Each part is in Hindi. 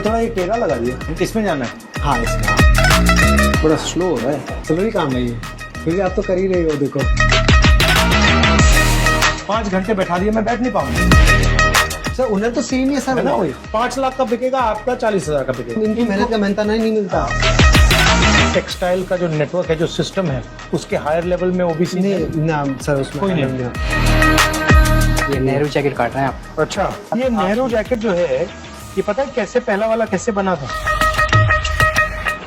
थोड़ा ये टेढ़ा लगा दिया। इसमें जाना है। हाँ इसमें थोड़ा स्लो हो रहा है। जरूरी काम है ये, क्योंकि आप तो कर ही रही हो। देखो 5 घंटे बैठा दिया, मैं बैठ नहीं पाऊंगा। सर उन्हें तो सेम ही है सर, है ना? कोई 5 लाख का बिकेगा, आपका 40,000 का बिकेगा। इनकी मेहनत का मेहनता नहीं मिलता। टेक्सटाइल का जो नेटवर्क है, जो सिस्टम है, उसके हायर लेवल में ओबीसी नहीं ना सर, उसमें कोई नहीं। ये नेहरू जैकेट काट रहे हैं आप। अच्छा, ये नेहरू जैकेट जो है, ये पता है कैसे पहला वाला कैसे बना था?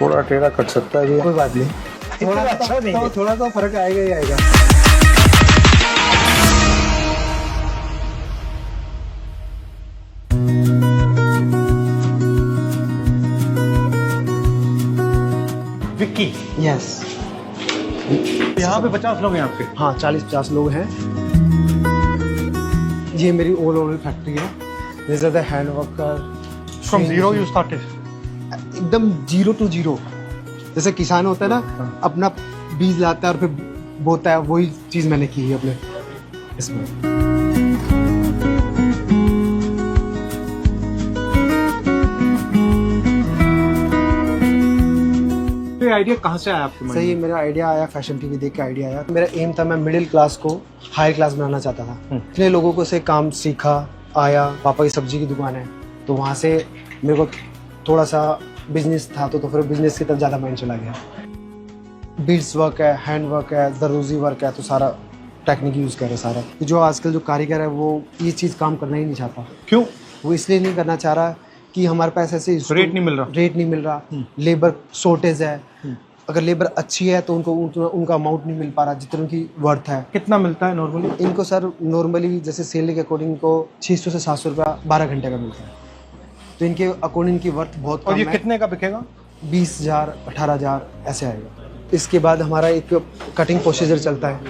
थोड़ा टेढ़ा कट सकता है ये। कोई बात नहीं, थोड़ा अच्छा नहीं है। थोड़ा तो फर्क आएगा ही आएगा। विक्की, यस। यहाँ पे 50 लोग हैं आपके? हाँ 40-50 लोग हैं। ये मेरी ऑल ओवर फैक्ट्री है। This is the hand worker. From zero you started? एकदम 0 to 0। जैसे किसान होता है ना, अपना बीज लाता है और फिर बोता है, वही चीज मैंने की है अपने इसमें। ये आइडिया कहाँ से आया आपके मन में? सही, मेरा आइडिया आया फैशन टीवी देख के आइडिया आया। मेरा एम था, मैं मिडिल क्लास को हाई क्लास बनाना चाहता था। इतने लोगों को से काम सीखा, आया। पापा की सब्जी की दुकान है, तो वहाँ से मेरे को थोड़ा सा बिजनेस था, तो फिर बिजनेस की तरफ ज़्यादा माइंड चला गया। बीड्स वर्क है, हैंड वर्क है, दरोजी वर्क है, तो सारा टेक्निक यूज़ कर रहे सारा। जो आजकल जो कारीगर है वो ये चीज़ काम करना ही नहीं चाहता। क्यों? वो इसलिए नहीं करना चाह रहा कि हमारे पास ऐसे रेट नहीं मिल रहा, लेबर शॉर्टेज है। अगर लेबर अच्छी है तो उनका अमाउंट नहीं मिल पा रहा जितना उनकी वर्थ है। कितना मिलता है नॉर्मली? इनको सर नॉर्मली जैसे सेल के अकॉर्डिंग इनको 600 से 700 रुपया 12 घंटे का मिलता है, तो इनके अकॉर्डिंग इनकी वर्थ बहुत कम और ये है। कितने का बिकेगा? 20,000 18,000 ऐसे आएगा। इसके बाद हमारा एक कटिंग प्रोसीजर चलता है,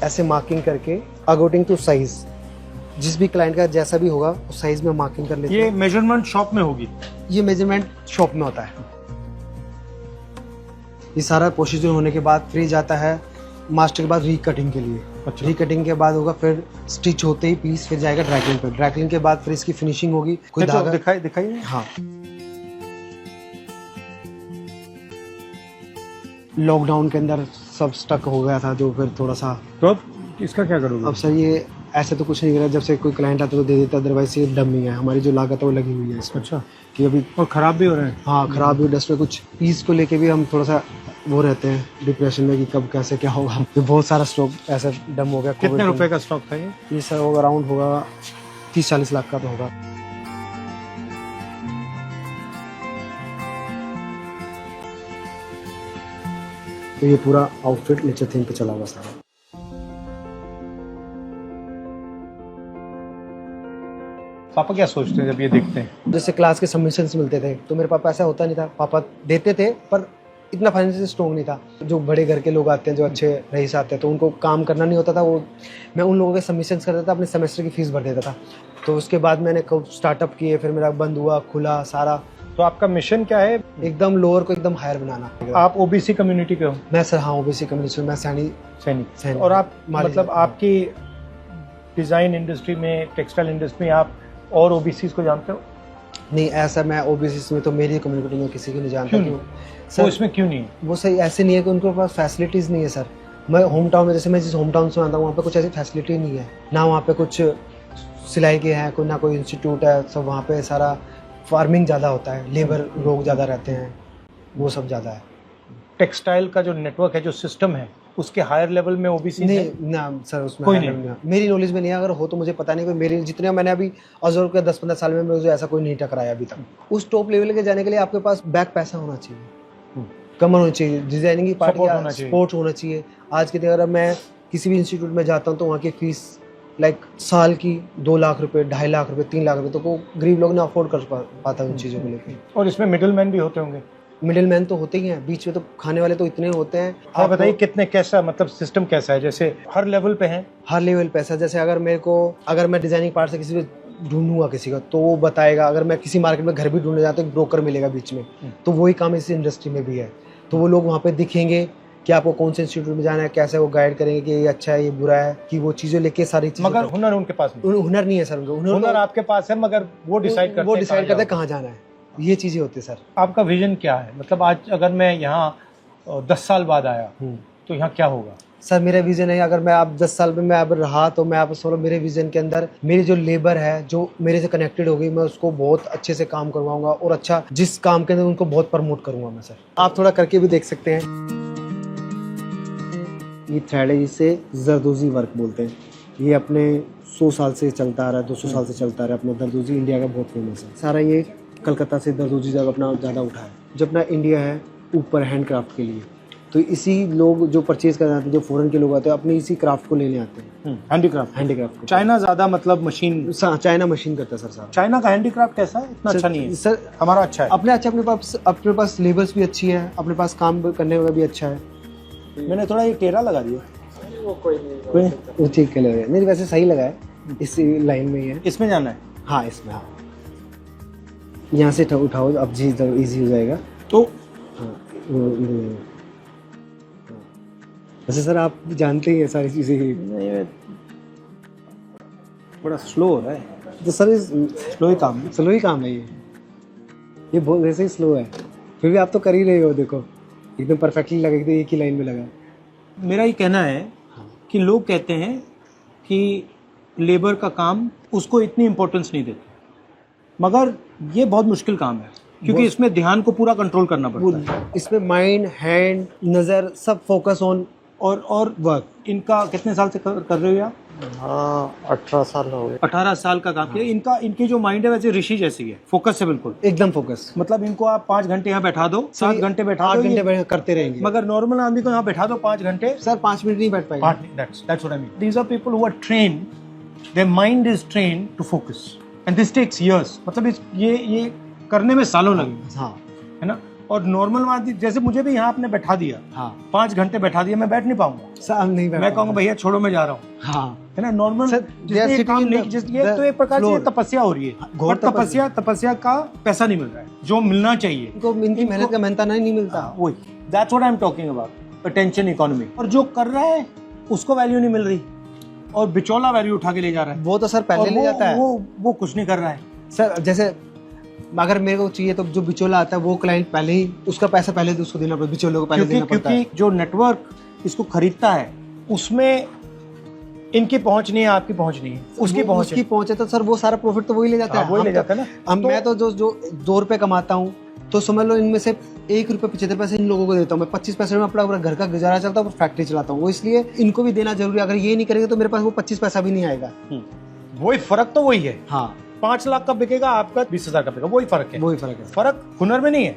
ऐसे मार्किंग करके अकॉर्डिंग टू साइज, जिस भी क्लाइंट का जैसा भी होगा उस साइज में मार्किंग कर लेते हैं। ये मेजरमेंट शॉप में होगी? ये मेजरमेंट शॉप में होता है। ये सारा प्रोसीजर होने के बाद फिर जाता है मास्टर के बाद रीकटिंग के लिए। अच्छा। रीकटिंग के बाद होगा फिर स्टिच होते ही पीस फिर जाएगा ड्राइक्लिंग पे। ड्राइक्लिंग के बाद फिर इसकी फिनिशिंग होगी। कोई तो धागा दिखाइए। हाँ, लॉकडाउन के अंदर सब स्टक हो गया था, जो फिर थोड़ा सा। तो अब इसका क्या करोगे? अब सर ये ऐसे तो कुछ नहीं कर रहा, जब से कोई क्लाइंट आता तो दे देता, अदरवाइज ये डमी है। हमारी जो लागत है वो लगी हुई है इसमें। अच्छा। कि अभी और खराब भी हो रहे हैं? हाँ खराब भी, डस्ट में कुछ पीस को लेके भी हम थोड़ा सा वो रहते हैं डिप्रेशन में कि कब कैसे क्या होगा। तो बहुत सारा स्टॉक ऐसा डम हो गया। कितने रुपए का स्टॉक था ये? ये सर होगा अराउंड होगा 30-40 लाख का तो होगा। तो ये पूरा आउटफिट नीचे थीम पे चला हुआ सारा। पापा क्या सोचते हैं जब ये देखते हैं? जैसे क्लास के सबमिशंस मिलते थे तो मेरे पापा ऐसा होता नहीं था। पापा देते थे पर इतना फाइनेंशियल स्ट्रॉन्ग नहीं था। जो बड़े घर के लोग आते हैं, जो अच्छे रईस आते हैं, तो उनको काम करना नहीं होता था। वो मैं उन लोगों के सबमिशंस करता था, अपने सेमेस्टर की फीस भर देता था। तो उसके बाद मैंने स्टार्टअप किए, फिर मेरा बंद हुआ, खुला सारा। तो आपका मिशन क्या है? एकदम लोअर को एकदम हायर बनाना। आप ओबीसी कम्युनिटी के हो? मैं सर हाँ ओबीसी कम्युनिटी, मैं सैनिक। और आप माली मतलब जाता हूँ। आपकी डिजाइन इंडस्ट्री में, टेक्सटाइल इंडस्ट्री में आप और ओबीसी को जानते हो? नहीं ऐसा मैं ओबीसी में तो मेरी कम्युनिटी में किसी को नहीं जानता। क्यों क्यों तो सर? इसमें क्यों नहीं है? वो सही ऐसे नहीं है कि उनके पास फैसिलिटीज़ नहीं है सर। मैं होम टाउन में, जैसे मैं जिस होम टाउन से आता हूँ, वहाँ पे कुछ ऐसी फैसिलिटी नहीं है ना। वहाँ पे कुछ सिलाई के हैं, कोई ना कोई इंस्टीट्यूट है। सब वहाँ पे सारा फार्मिंग ज़्यादा होता है, लेबर लोग ज़्यादा रहते हैं, वो सब ज़्यादा है। टेक्सटाइल का जो नेटवर्क है, जो सिस्टम है, उसके हायर लेवल में ओबीसी नहीं ना सर, उसमें कोई higher नहीं। level में मेरी नॉलेज में नहीं है। अगर हो तो मुझे पता नहीं, कोई मेरी जितने मैंने अभी ऑब्जर्व किया 10-15 साल में मुझे ऐसा कोई नहीं टकराया अभी तक। उस टॉप लेवल के जाने के लिए आपके पास बैक पैसा होना चाहिए, कमर होनी चाहिए, डिजाइनिंग की पार्ट Support होना चाहिए। सपोर्ट होना चाहिए। आज के दिन अगर मैं किसी भी इंस्टीट्यूट में जाता हूँ तो वहाँ की फीस लाइक साल की 2 लाख रुपए, 2.5 लाख रुपए, 3 लाख रुपए, तो वो गरीब लोग ना अफोर्ड कर पाता है उन चीज़ों को लेकर। और इसमें मिडिल मैन भी होते होंगे? मिडिल मैन तो होते ही हैं, बीच में तो खाने वाले तो इतने होते हैं। आप बताइए कितने, कैसा मतलब सिस्टम कैसा है? जैसे हर लेवल पे है? हर लेवल पैसा। जैसे अगर मैं डिजाइनिंग पार्ट से किसी को ढूंढूंगा किसी का, तो वो बताएगा। अगर मैं किसी मार्केट में घर भी ढूंढने जाता हूँ, एक ब्रोकर मिलेगा बीच में, तो वही काम इस इंडस्ट्री में भी है। तो वो लोग वहाँ पे दिखेंगे कि आपको कौन से इंस्टीट्यूट में जाना है, कैसे वो गाइड करेंगे कि ये अच्छा है ये बुरा है, कि वो चीजें लेके सारी चीजें। मगर हुनर उनके पास नहीं। हुनर नहीं है सर उनका। हुनर आपके पास है, मगर वो डिसाइड करते करते कहाँ जाना है, ये चीजें होती है सर। आपका विजन क्या है? मतलब आज अगर मैं यहाँ 10 साल बाद आया तो यहाँ क्या होगा? सर मेरा विजन है, अगर मैं आप 10 साल में मैं अब रहा तो मैं आप सोलो, मेरे विजन के अंदर मेरी जो लेबर है जो मेरे से कनेक्टेड हो गई, मैं उसको बहुत अच्छे से काम करवाऊंगा और अच्छा जिस काम के अंदर उनको बहुत प्रमोट करूंगा मैं सर। आप थोड़ा करके भी देख सकते हैं। ये थ्रेड है, जिसे जरदोजी वर्क बोलते हैं। ये अपने 100 साल से चलता आ रहा है, 200 साल से चलता आ रहा है। अपना जरदोजी इंडिया का बहुत फेमस है। सारा ये कलकत्ता से जरदोजी जब अपना ज़्यादा उठा है। जब अपना इंडिया है ऊपर हैंडक्राफ्ट के लिए, तो इसी लोग जो परचेज करने आते हैं, जो फॉरेन के लोग आते हैं, अपने इसी क्राफ्ट को लेने आते हैं। हैंडीक्राफ्ट चाइना ज्यादा मतलब मशीन, चाइना मशीन करता है सर साहब। चाइना का हैंडीक्राफ्ट कैसा है? इतना अच्छा नहीं है सर, हमारा अच्छा है। अपने पास लेबर्स भी अच्छी है, अपने पास काम करने का भी अच्छा है। मैंने थोड़ा ये टेढ़ा लगा दिया। वो ठीक के लगे नहीं, वैसे सही लगा है, इस लाइन में ही है। इसमें जाना है? हाँ इसमें, हाँ यहाँ से उठाओ, अब जी इजी हो जाएगा। तो हाँ वैसे सर आप जानते ही हैं सारी चीज़ें। नहीं, बड़ा स्लो हो रहा है। तो सर स्लो ही काम है ये बहुत वैसे ही स्लो है, फिर भी आप तो कर ही रहे हो। देखो एकदम परफेक्टली लगा, एकदम एक ही लाइन में लगा। मेरा ये कहना है कि लोग कहते हैं कि लेबर का काम उसको इतनी इम्पोर्टेंस नहीं देते, मगर ये बहुत मुश्किल काम है क्योंकि इसमें ध्यान को पूरा कंट्रोल करना पड़ता है। इसमें माइंड, हैंड, नज़र सब फोकस ऑन और वर्क। इनका कितने साल से कर रहे हो आप? हाँ 18 साल हो गए। 18 साल का काम किया। इनकी जो माइंड है वैसे ऋषि जैसी है, फोकस है बिल्कुल, एकदम फोकस। मतलब इनको आप 5 घंटे यहाँ बैठा दो, 7 घंटे बैठा दो, 8 घंटे करते रहेंगे। मगर नॉर्मल आदमी को यहाँ बैठा दो 5 घंटे, सर 5 मिनट नहीं बैठ पाएगा। That's what I mean. These are people who are trained, their mind is trained to focus and this takes years. मतलब ये करने में सालों लगेंगे। हाँ है ना। और नॉर्मल आदमी जैसे मुझे भी यहाँ आपने बैठा दिया, हाँ 5 घंटे बैठा दिया, मैं बैठ नहीं पाऊंगा सर, नहीं बैठ मैं कहूँगा भैया छोड़ो मैं जा रहा हूँ। हाँ है ना। नॉर्मल जिसने काम नहीं, जिसलिए तो एक प्रकार से तपस्या हो रही है। घोर तपस्या का पैसा नहीं मिल रहा है जो मिलना चाहिए। इनकी मेहनत का मेहनता नहीं मिलता। वही that's what I am talking about, attention economy. और जो कर रहा है उसको वैल्यू नहीं मिल रही और बिचौला वैल्यू उठा के ले जा रहा है। वो तो सर पहले ले जाता है। वो कुछ नहीं कर रहा है सर। जैसे अगर मेरे को चाहिए तो जो बिचौला आता है वो क्लाइंट पहले ही उसका पैसा पहले तो उसको देना पड़ता है, बिचौले को पहले देना पड़ता है। क्योंकि जो नेटवर्क इसको खरीदता है उसमें इनकी पहुंच नहीं है, आपकी पहुंच नहीं है, उसकी पहुंच है तो सर वो सारा प्रॉफिट तो वही ले जाता है। वही ले जाता है ना। मैं तो जो 2 रुपए कमाता हूँ तो समझ लो इनमें से 1 रुपये 75 पैसे इन लोगों को देता हूँ। मैं 25 पैसे में अपना पूरा घर का गुजारा चलता हूँ, फैक्ट्री चलाता हूँ। वो इसलिए इनको भी देना जरूरी है। अगर ये नहीं करेंगे तो मेरे पास वो 25 पैसा भी नहीं आएगा। वही फर्क तो वही है। हाँ 5 लाख का बिकेगा, आपका 20,000 का बिकेगा, वही फर्क है। फर्क हुनर में नहीं है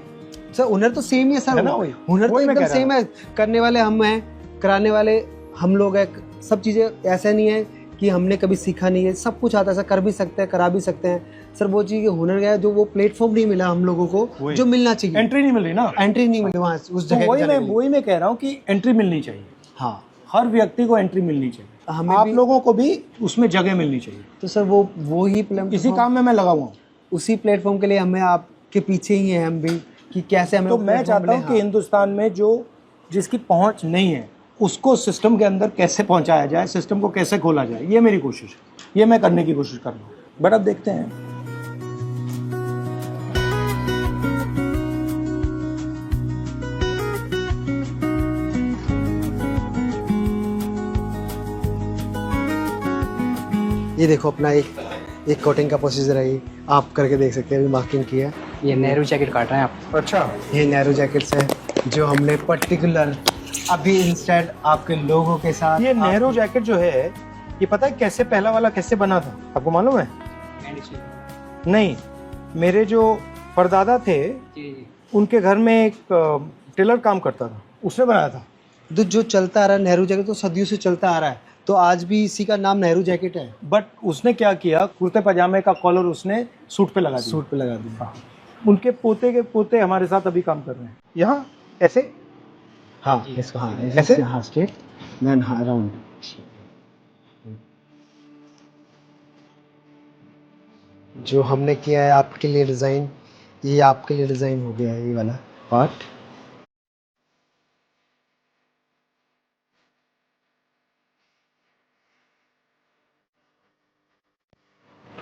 सर। हुनर तो सेम ही है सर, है ना। हुनर तो एकदम सेम है। करने वाले हम हैं, कराने वाले हम लोग हैं। सब चीजें ऐसा नहीं है कि हमने कभी सीखा नहीं है, सब कुछ आता है सर। कर भी सकते हैं, करा भी सकते हैं सर। वो चीज हुनर गया जो वो प्लेटफॉर्म नहीं मिला हम लोगों को जो मिलना चाहिए। एंट्री नहीं मिल रही ना, एंट्री नहीं मिली वहाँ उस जगह। वही मैं कह रहा हूँ कि एंट्री मिलनी चाहिए। हाँ हर व्यक्ति को एंट्री मिलनी चाहिए, हमें आप लोगों को भी उसमें जगह मिलनी चाहिए। तो सर वो ही इसी काम में मैं लगा हुआ हूँ। उसी प्लेटफॉर्म के लिए हमें आपके पीछे ही है हम भी कि कैसे हमें। तो मैं चाहता हूँ कि हिंदुस्तान में जिसकी पहुंच नहीं है उसको सिस्टम के अंदर कैसे पहुंचाया जाए, सिस्टम को कैसे खोला जाए, ये मेरी कोशिश है, ये मैं करने की कोशिश कर रहा हूँ। बट अब देखते हैं। ये देखो अपना एक कोटिंग का प्रोसीजर है, ये आप करके देख सकते हैं। अभी मार्किंग की है। ये नेहरू जैकेट काट रहे हैं आप? अच्छा, ये नेहरू जैकेट्स है जो हमने पर्टिकुलर अभी इंस्टेड आपके लोगों के साथ। ये नेहरू जैकेट जो है, ये पता है कैसे पहला वाला कैसे बना था, आपको मालूम है? नहीं, मेरे जो परदादा थे उनके घर में एक टेलर काम करता था, उसने बनाया था। जो चलता आ रहा है नेहरू जैकेट तो सदियों से चलता आ रहा है, तो आज भी इसी का नाम नेहरू जैकेट है। बट उसने क्या किया, कुर्ते पजामे का कॉलर उसने सूट पे लगा दिया। उनके पोते के पोते हमारे साथ अभी काम कर रहे हैं। यहाँ ऐसे, हाँ इसको, हाँ ऐसे, हाँ स्ट्रेट देन हाँ राउंड। जो हमने किया है आपके लिए डिज़ाइन, ये आपके लिए डिज़ाइन हो गया है ये वाला पार्ट।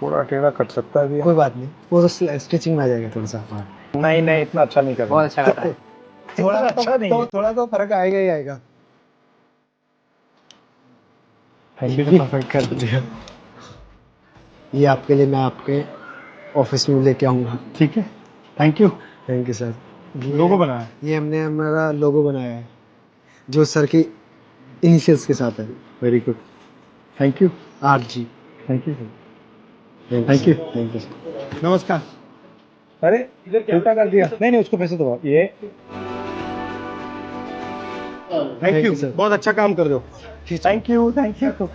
थोड़ा टेढ़ा कट सकता है भैया। कोई बात नहीं, वो तो स्टिचिंग में आ जाएगा थोड़ा सा। नहीं नहीं, इतना अच्छा नहीं कर रहा। बहुत अच्छा काट रहा है। थोड़ा अच्छा नहीं है। थोड़ा तो फर्क आएगा ही आएगा। Thank you. परफेक्ट कर दिया। ये आपके लिए मैं आपके ऑफिस में लेके आऊँगा। ठीक है, thank you. Thank you sir. Logo बनाया है। ये हमने हमारा लोगो बनाया है जो सर की इनिशियल्स के साथ है। Very good, thank you. RG। Thank you. Thank you. Thank you. नमस्कार। अरे इधर उल्टा कर दिया। नहीं नहीं, उसको पैसे दो आप। ये थैंक यू, सर। बहुत अच्छा काम कर रहे हो। Thank you, thank you.